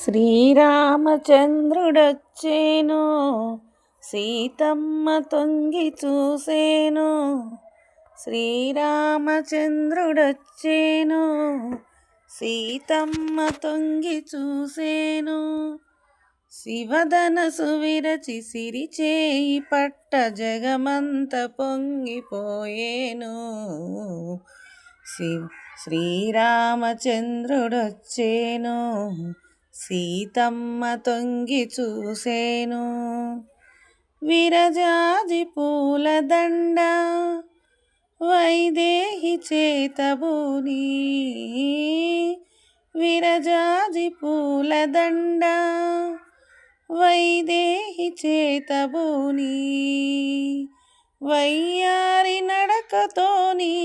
శ్రీరామచంద్రుడొచ్చేను, సీతమ్మ తొంగి చూసేను. శ్రీరామచంద్రుడొచ్చేను, సీతమ్మ తొంగి చూసేను. శివధనసు విరచి సిరిచేయి పట్ట జగమంత పొంగిపోయేను. శ్రీరామచంద్రుడొచ్చేను, సీతమ్మ తొంగి చూసేను. విరజాజి పూలదండ వైదేహి చేతబూని, విరజాజి పూలదండ వైదేహి చేతబూని. వయ్యారి నడకతోని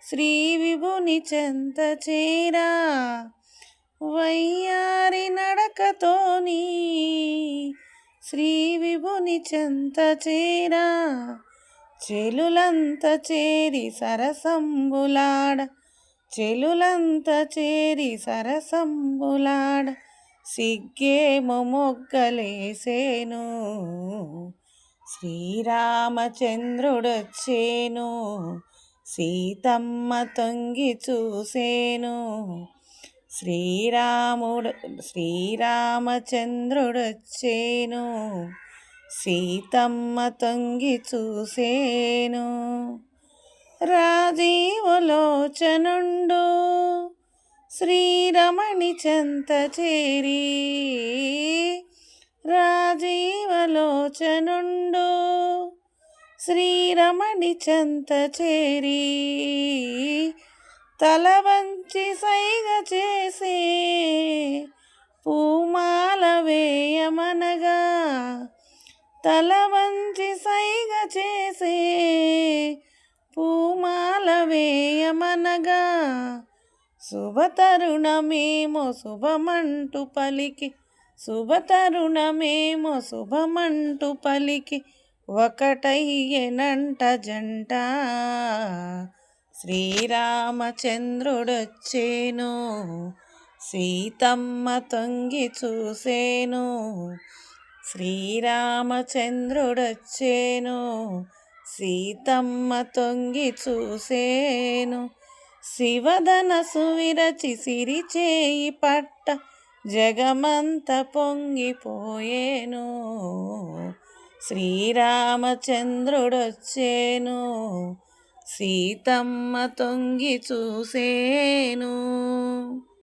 శ్రీ విభుని చెంత చేరా, వయ్యారి నడకతోని శ్రీ విభుని చెంత చేరా. చెలులంత చేరి సరసంబులాడ, చెలులంత చేరి సరసంబులాడ. సిగ్గేమో మొగ్గలేసేను, శ్రీరామచంద్రుడొచ్చేను, సీతమ్మ తొంగి చూసేను. శ్రీరామచంద్రుడొచ్చేను, సీతమ్మ తొంగి చూసేను. రాజీవలోచనుండు శ్రీరమణి చెంత చేరి, రాజీవలోచనుండు శ్రీరమణి చెంత చేరి. తల వంచి సైగ చేసే పూమాల వేయమనగా, తల వంచి సైగ చేసే పూమాల వేయమనగా. శుభతరుణమేమో శుభమంటూ పలికి, శుభతరుణమేమో శుభమంటూ పలికి ఒకటయ్యెనంట జంట. శ్రీరామచంద్రుడొచ్చేను, సీతమ్మ తొంగి చూసేను. శ్రీరామచంద్రుడొచ్చేను, సీతమ్మ తొంగి చూసేను. శివధనసు విరచి సిరిచేయి పట్ట జగమంత పొంగిపోయేను. శ్రీరామచంద్రుడొచ్చేను, సీతమ్మ తొంగి చూసేను.